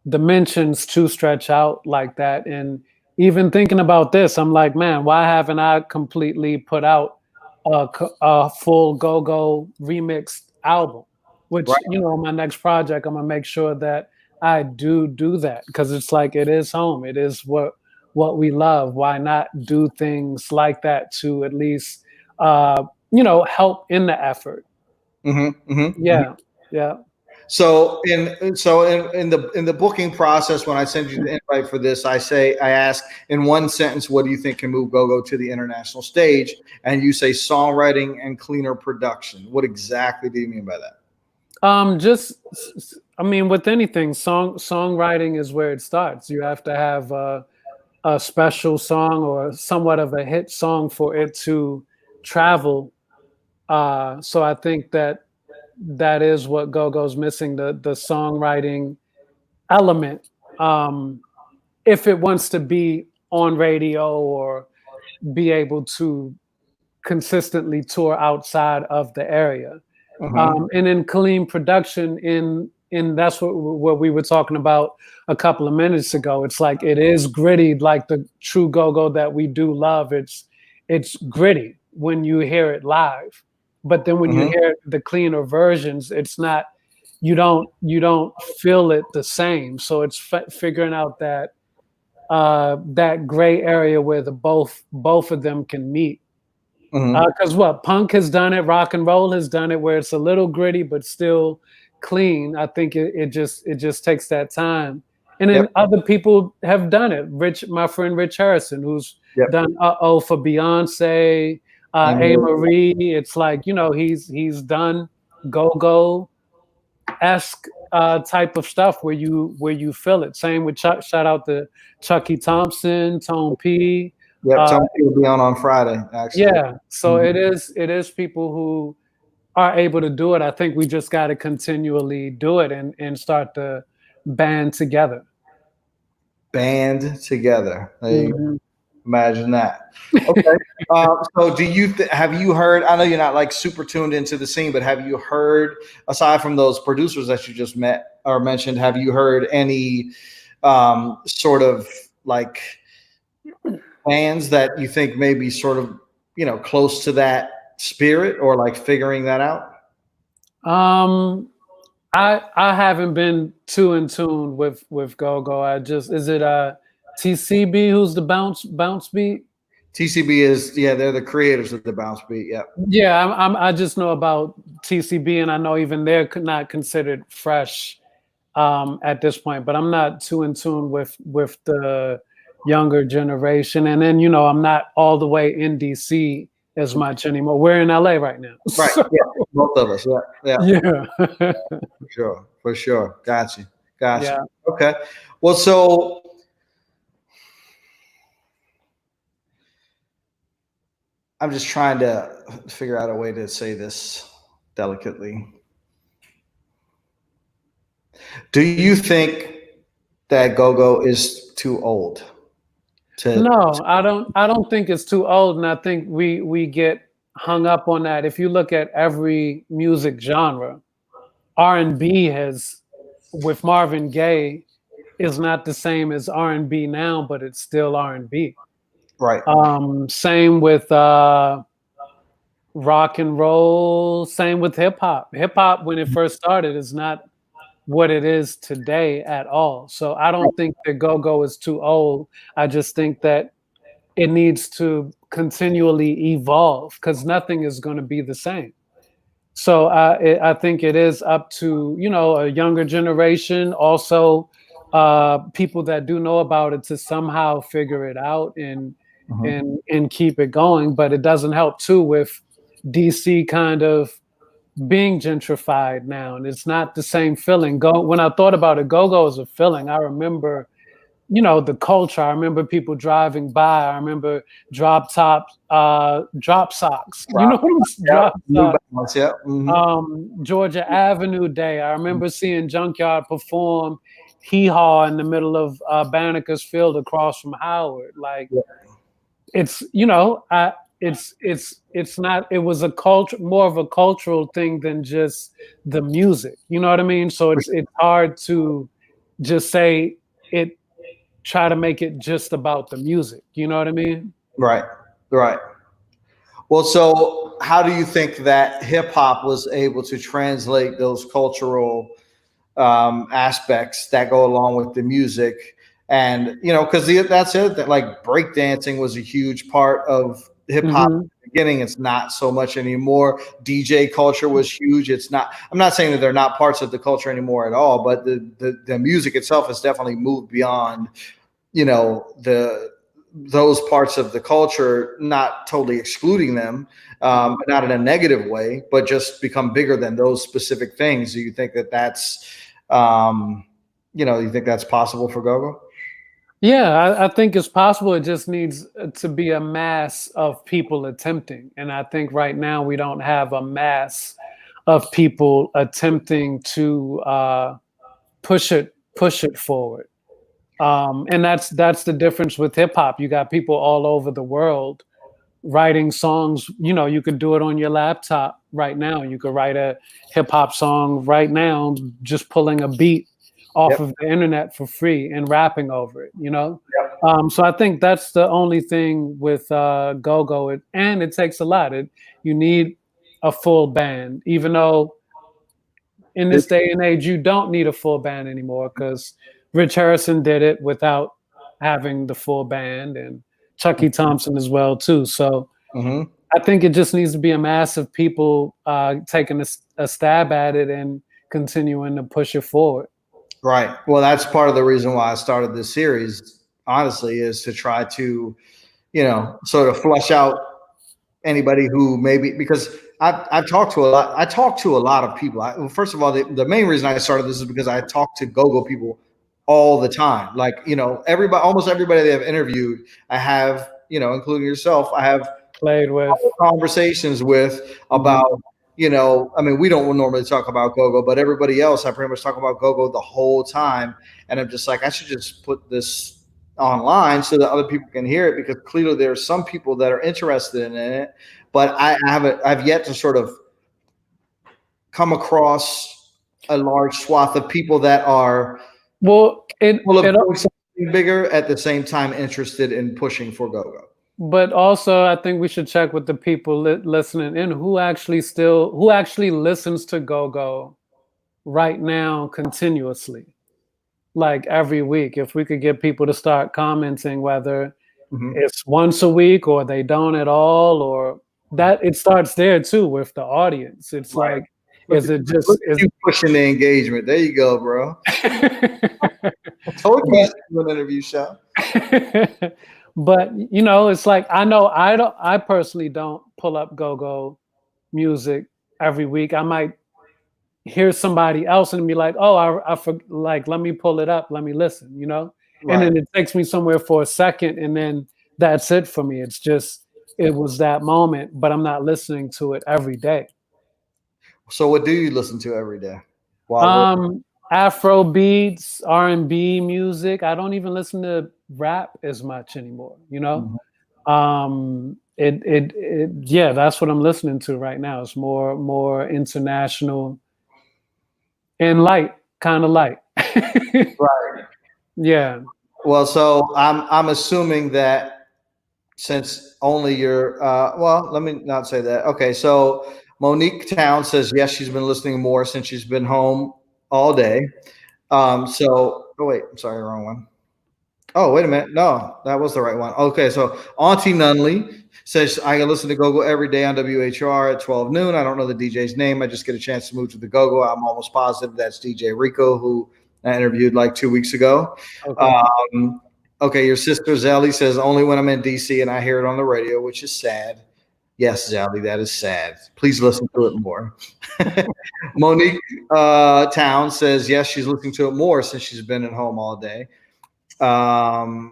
B: dimensions to stretch out like that. And even thinking about this, I'm like, man, why haven't I completely put out a full Gogo remixed album? Which, my next project, I'm gonna make sure that I do that, because it's like, it is home. It is what we love. Why not do things like that to at least help in the effort? Yeah.
A: So in the booking process, when I send you the invite for this, I ask in one sentence, what do you think can move GoGo to the international stage? And you say songwriting and cleaner production. What exactly do you mean by that?
B: I mean, with anything, songwriting is where it starts. You have to have a special song or somewhat of a hit song for it to travel. So I think that is what Gogo's missing, the songwriting element. If it wants to be on radio or be able to consistently tour outside of the area. And in clean production, in that's what we were talking about a couple of minutes ago. It's like it is gritty, like the true go-go that we do love. It's gritty when you hear it live, but then when you hear the cleaner versions, it's not. You don't feel it the same. So it's figuring out that that gray area where the both of them can meet. Because what punk has done it, rock and roll has done it, where it's a little gritty but still clean. I think it just takes that time, and then other people have done it. My friend Rich Harrison, who's done "Uh-Oh" for Beyonce, A. Marie. It's like, you know, he's done go-go-esque type of stuff where you feel it. Same with Chuck. Shout out to Chucky Thompson, Tone P.
A: Yep, Tony will be on Friday, actually.
B: Yeah, so it is people who are able to do it. I think we just got to continually do it and start to band together.
A: Band together. Imagine that. Okay. So do you have you heard, I know you're not like super tuned into the scene, but have you heard, aside from those producers that you just met or mentioned, have you heard any sort of like bands that you think may be sort of, you know, close to that spirit or like figuring that out?
B: I haven't been too in tune with Gogo. Is it TCB who's the bounce beat?
A: TCB is, they're the creators of the bounce beat. Yeah.
B: Yeah, I just know about TCB, and I know even they're not considered fresh at this point. But I'm not too in tune with the younger generation, and then, you know, I'm not all the way in DC as much anymore. We're in LA right now,
A: right? So. Yeah, both of us. Yeah. For sure. Gotcha. Yeah. Okay. Well, so I'm just trying to figure out a way to say this delicately. Do you think that Gogo is too old?
B: No, I don't think it's too old, and I think we get hung up on that. If you look at every music genre, R&B has, with Marvin Gaye, is not the same as R&B now, but it's still R&B.
A: Right.
B: Same with rock and roll. Same with hip hop. Hip hop, when it first started, is not what it is today at all. So I don't think that Gogo is too old. I just think that it needs to continually evolve, because nothing is going to be the same. So I think it is up to, you know, a younger generation, also people that do know about it, to somehow figure it out and keep it going. But it doesn't help too with DC kind of being gentrified now, and it's not the same feeling. When I thought about it, Gogo is a feeling. I remember, you know, the culture. I remember people driving by. I remember drop socks. You know what I'm saying? Georgia Avenue Day. I remember seeing Junkyard perform Hee Haw in the middle of Banneker's Field across from Howard. Like, it's, you know, it's not, it was a culture, more of a cultural thing than just the music. You know what I mean? So it's hard to just say it, try to make it just about the music. You know what I mean?
A: Right. Well, so how do you think that hip hop was able to translate those cultural aspects that go along with the music? And, you know, because that's it, that like breakdancing was a huge part of hip hop beginning. It's not so much anymore. DJ culture was huge. It's not. I'm not saying that they're not parts of the culture anymore at all, but the music itself has definitely moved beyond, those parts of the culture, not totally excluding them, not in a negative way, but just become bigger than those specific things. Do you think that that's, you think that's possible for Gogo?
B: Yeah, I think it's possible. It just needs to be a mass of people attempting. And I think right now we don't have a mass of people attempting to push it forward. And that's the difference with hip hop. You got people all over the world writing songs. You could do it on your laptop right now. You could write a hip hop song right now, just pulling a beat off of the internet for free and rapping over it, So I think that's the only thing with Gogo. And it takes a lot. You need a full band, even though in this day and age, you don't need a full band anymore, because Rich Harrison did it without having the full band, and Chucky Thompson as well too. So I think it just needs to be a mass of people taking a stab at it and continuing to push it forward.
A: Right. Well, that's part of the reason why I started this series, honestly, is to try to, sort of flush out anybody who maybe, because I've talked to a lot. I talk to a lot of people. First of all, the main reason I started this is because I talk to Gogo people all the time. Like, almost everybody they have interviewed, I have, including yourself, I have
B: played with
A: conversations with about, we don't normally talk about Gogo, but everybody else, I pretty much talk about Gogo the whole time. And I'm just like, I should just put this online so that other people can hear it, because clearly there are some people that are interested in it, but I've yet to sort of come across a large swath of people that are something bigger at the same time interested in pushing for Gogo.
B: But also, I think we should check with the people listening in who actually listens to Gogo right now continuously, like every week. If we could get people to start commenting, whether it's once a week or they don't at all, or that it starts there too with the audience. It's right. Is it just
A: you pushing the engagement? There you go, bro. I told you an interview show.
B: But it's like, I personally don't pull up Gogo music every week. I might hear somebody else and be like, oh, let me pull it up, let me listen, Right. And then it takes me somewhere for a second, and then that's it for me. It's just, it was that moment, but I'm not listening to it every day.
A: So what do you listen to every day?
B: Afro beats, R&B music. I don't even listen to rap as much anymore, that's what I'm listening to right now. It's more international and kind of light.
A: Right.
B: Yeah.
A: Well, so I'm assuming that since only you're let me not say that. Okay, so Monique Town says yes, she's been listening more since she's been home all day. I'm sorry, wrong one. Oh, wait a minute. No, that was the right one. Okay, so Auntie Nunley says, I can listen to Gogo every day on WHR at 12 noon. I don't know the DJ's name. I just get a chance to move to the Gogo. I'm almost positive that's DJ Rico, who I interviewed like 2 weeks ago. Okay, your sister Zelly says, only when I'm in DC and I hear it on the radio, which is sad. Yes, Zelly, that is sad. Please listen to it more. Monique Town says, yes, she's listening to it more since she's been at home all day. Sally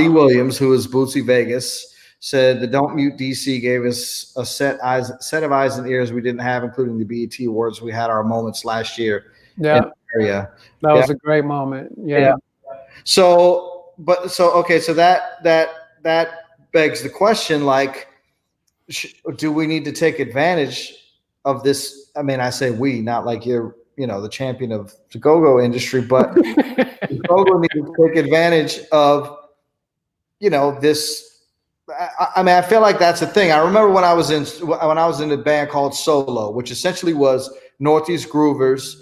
A: Williams, who is Bootsy Vegas, said the Don't Mute DC gave us a set of eyes and ears we didn't have, including the BET Awards. We had our moments last year.
B: Yeah. That was a great moment. Yeah.
A: So that begs the question, like, do we need to take advantage of this? I mean, I say we, not like you're, the champion of the Gogo industry, but Gogo needs to take advantage of, this. I mean, I feel like that's the thing. I remember when I was in a band called Solo, which essentially was Northeast Groovers,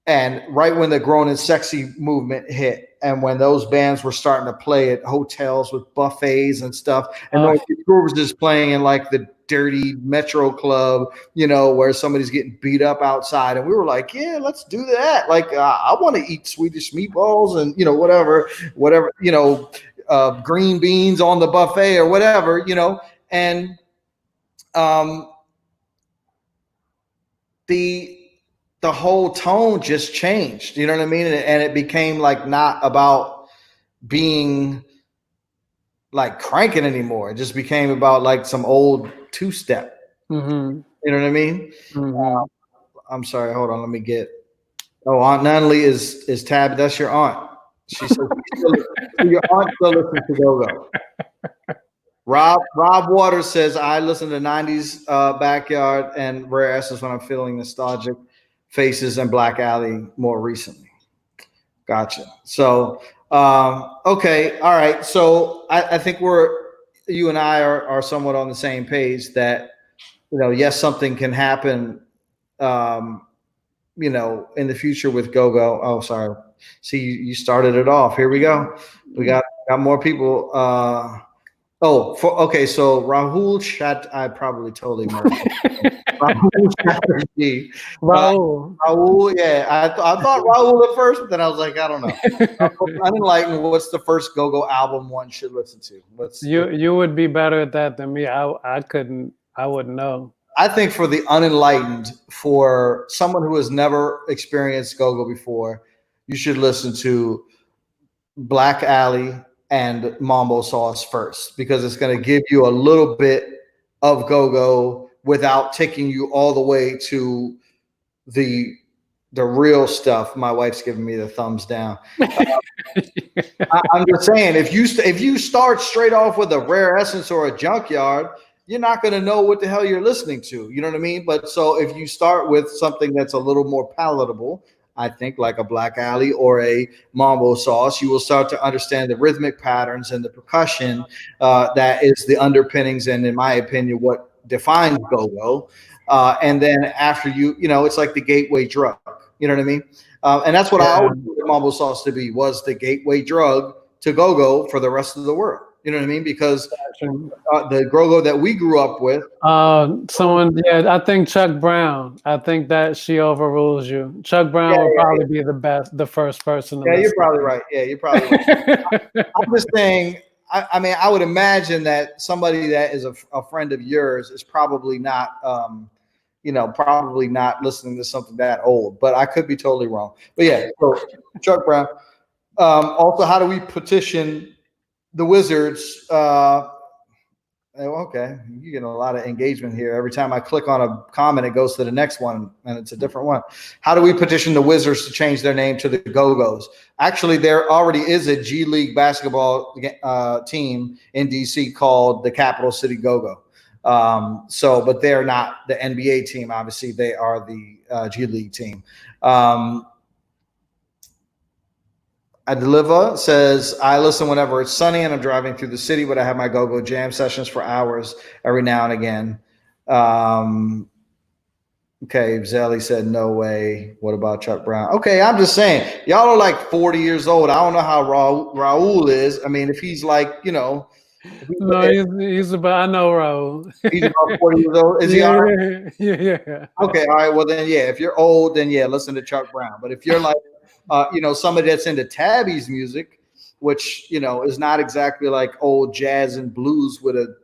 A: and right when the Grown and Sexy movement hit, and when those bands were starting to play at hotels with buffets and stuff, and North was just playing in like the dirty Metro club, where somebody's getting beat up outside, and we were like, yeah, let's do that. Like, I want to eat Swedish meatballs and whatever, green beans on the buffet or whatever, and the whole tone just changed, you know what I mean? And it became like not about being like cranking anymore. It just became about like some old two-step.
B: Mm-hmm.
A: You know what I mean?
B: Mm-hmm.
A: I'm sorry. Hold on. Let me get. Oh, Aunt Natalie is Tab. That's your aunt. She said your aunt still listens to Gogo. Rob Waters says I listen to 90s Backyard and Rare Essence when I'm feeling nostalgic. Faces and Black Alley more recently. Gotcha. So okay, all right. So I think you and I are somewhat on the same page that yes, something can happen in the future with Gogo. Oh, sorry. See, you started it off. Here we go. We got more people. Okay. So Rahul Chat, I probably totally murdered. Rahul Chatterjee. Rahul, yeah. I thought Rahul at first, but then I was like, I don't know. Unenlightened, what's the first Gogo album one should listen to?
B: You would be better at that than me. I wouldn't know.
A: I think for the unenlightened, for someone who has never experienced Gogo before, you should listen to Black Alley and Mambo Sauce first, because it's going to give you a little bit of Gogo without taking you all the way to the real stuff. My wife's giving me the thumbs down. I'm just saying, if you start straight off with a Rare Essence or a Junkyard, you're not going to know what the hell you're listening to. You know what I mean? But so if you start with something that's a little more palatable, I think like a Black Alley or a Mambo Sauce, you will start to understand the rhythmic patterns and the percussion that is the underpinnings and, in my opinion, what defines Gogo. And then after it's like the gateway drug. You know what I mean? And that's what I always wanted Mambo Sauce to be, was the gateway drug to Gogo for the rest of the world. You know what I mean? Because the Gogo that we grew up with.
B: I think Chuck Brown. I think that she overrules you. Chuck Brown would probably be the first person.
A: Yeah, you're probably right. Yeah, you're probably right. I'm just saying, I mean, I would imagine that somebody that is a friend of yours is probably not, probably not listening to something that old, but I could be totally wrong. But yeah, so Chuck Brown. Also, how do we petition the Wizards? Okay, you're getting a lot of engagement here. Every time I click on a comment, it goes to the next one, and it's a different one. How do we petition the Wizards to change their name to the Gogos? Actually, there already is a G League basketball team in DC called the Capital City Gogo. But they're not the NBA team. Obviously, they are the G League team. Adeliva says, I listen whenever it's sunny and I'm driving through the city, but I have my Gogo jam sessions for hours every now and again. Okay, Zelly said, no way. What about Chuck Brown? Okay, I'm just saying, y'all are like 40 years old. I don't know how Raul is. I mean, if he's like,
B: no, he's about, I know Raul.
A: He's about 40 years old. Is he all right?
B: Yeah.
A: Okay, all right. Well, then, yeah, if you're old, then, yeah, listen to Chuck Brown. But if you're like, somebody that's into Tabi's music, which, is not exactly like old jazz and blues with a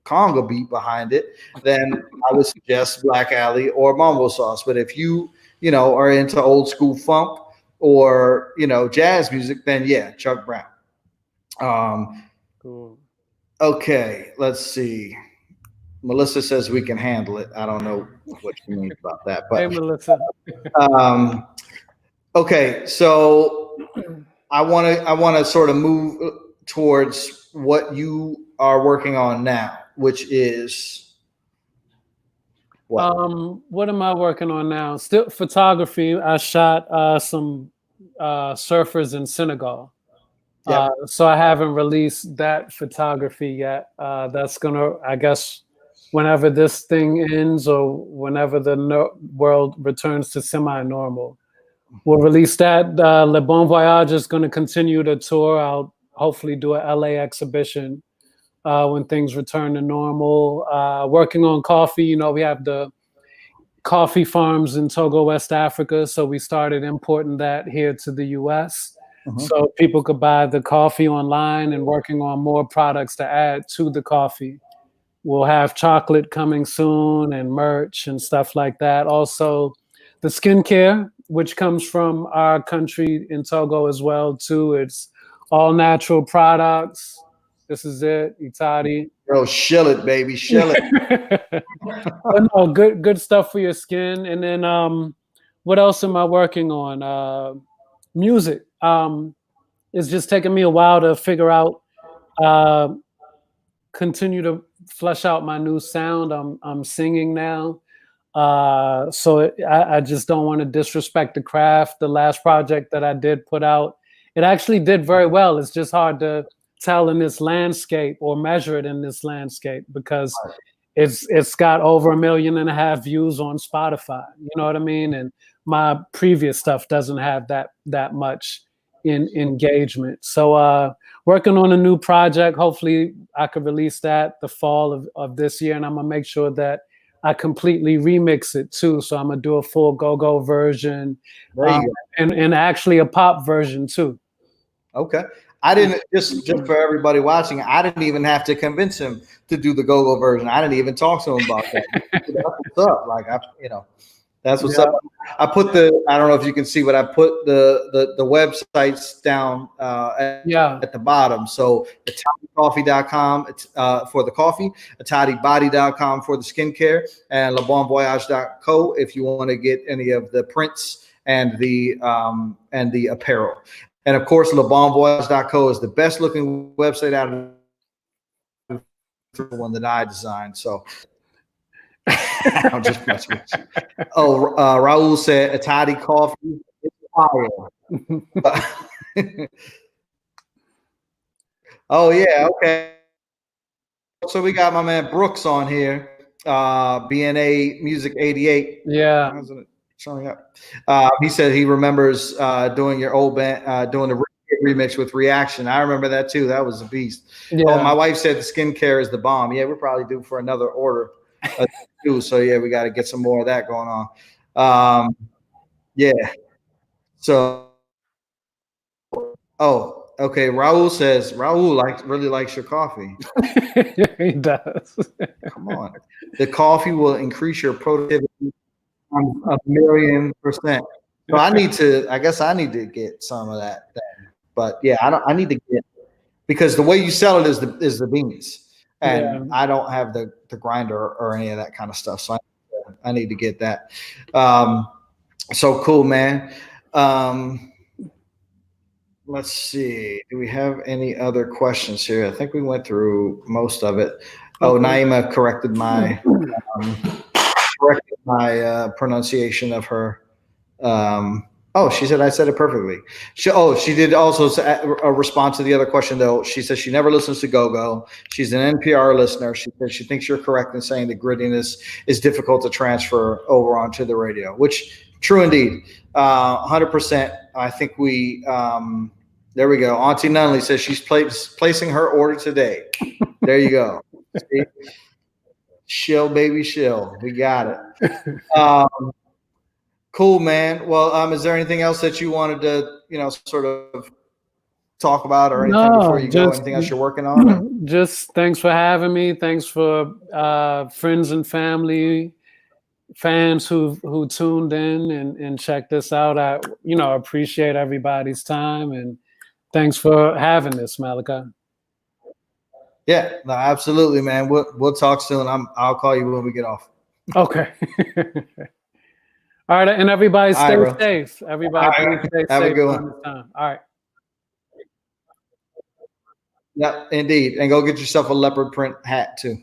A: conga beat behind it, then I would suggest Black Alley or Mambo Sauce. But if you, are into old school funk or, jazz music, then yeah, Chuck Brown.
B: Cool.
A: Okay, let's see. Melissa says we can handle it. I don't know what you mean about that, but
B: hey, Melissa.
A: Okay, so I want to sort of move towards what you are working on now, which is
B: what? What am I working on now? Still photography. I shot some surfers in Senegal. Yep. So I haven't released that photography yet. That's gonna, I guess, whenever this thing ends or whenever the world returns to semi-normal. we'll release that. Le Bon Voyage is going to continue the tour. I'll hopefully do a LA exhibition when things return to normal. Working on coffee, you know, we have the coffee farms in Togo, West Africa. So we started importing that here to the US. So people could buy the coffee online, and working on more products to add to the coffee. We'll have chocolate coming soon and merch and stuff like that. Also, the skincare, which comes from our country in Togo as well, too. It's all natural products. This is it, ITADI.
A: Bro, shill it, baby, shill it.
B: But no, good stuff for your skin. And then what else am I working on? Music. It's just taking me a while to figure out, continue to flesh out my new sound. I'm singing now. So I just don't want to disrespect the craft. The last project that I did put out, it actually did very well. It's just hard to tell in this landscape or measure it in this landscape because it's got over 1.5 million views on Spotify. You know what I mean? And my previous stuff doesn't have that much in engagement. So working on a new project. Hopefully I could release that the fall of this year, and I'm gonna make sure that I completely remix it too. So I'm gonna do a full go-go version, and actually a pop version too.
A: Okay. I didn't just for everybody watching, I didn't even have to convince him to do the go-go version. I didn't even talk to him about that. That's what's up. Like that's what's up. I put I don't know if you can see, but I put the websites down at the bottom. So ITADIcoffee.com for the coffee, ITADIbody.com for the skincare, and lebonvoyage.co if you want to get any of the prints and the apparel. And of course, lebonvoyage.co is the best looking website out of the one that I designed. So I'm just messing with you. Oh, Raul said ITADI coffee is fire. Oh yeah, okay. So we got my man Brooks on here, BNA Music 88.
B: Yeah.
A: How's it showing up? He said he remembers doing your old band, doing the remix with Reaction. I remember that too. That was a beast. Yeah. Oh, my wife said the skincare is the bomb. Yeah, we're probably due for another order too. So yeah, we got to get some more of that going on. Yeah. So, oh, okay. Raul says really likes your coffee.
B: He does.
A: Come on. The coffee will increase your productivity 1,000,000%. So I guess I need to get some of that then. But yeah, I need to get, because the way you sell it is the beans, and I don't have the grinder or any of that kind of stuff. So I need to get that. So cool, man. Let's see. Do we have any other questions here? I think we went through most of it. Oh, Naima corrected my pronunciation of her. Oh, she said I said it perfectly. She did also a response to the other question though. She says she never listens to Gogo. She's an NPR listener. She says she thinks you're correct in saying the grittiness is difficult to transfer over onto the radio, which true indeed. 100%. I think there we go. Auntie Nunley says she's placing her order today. There you go. See? Shill, baby, shill. We got it. Cool, man. Well, is there anything else that you wanted to, sort of talk about or anything before you go? Anything else you're working on?
B: Just thanks for having me. Thanks for friends and family, fans who tuned in and checked this out. I appreciate everybody's time, and thanks for having this, Malika.
A: Yeah, no, absolutely, man. We'll talk soon. I'll call you when we get off.
B: Okay. All right, and everybody stay safe. Everybody stay safe.
A: Have a good one.
B: All right.
A: Yeah, indeed. And go get yourself a leopard print hat too.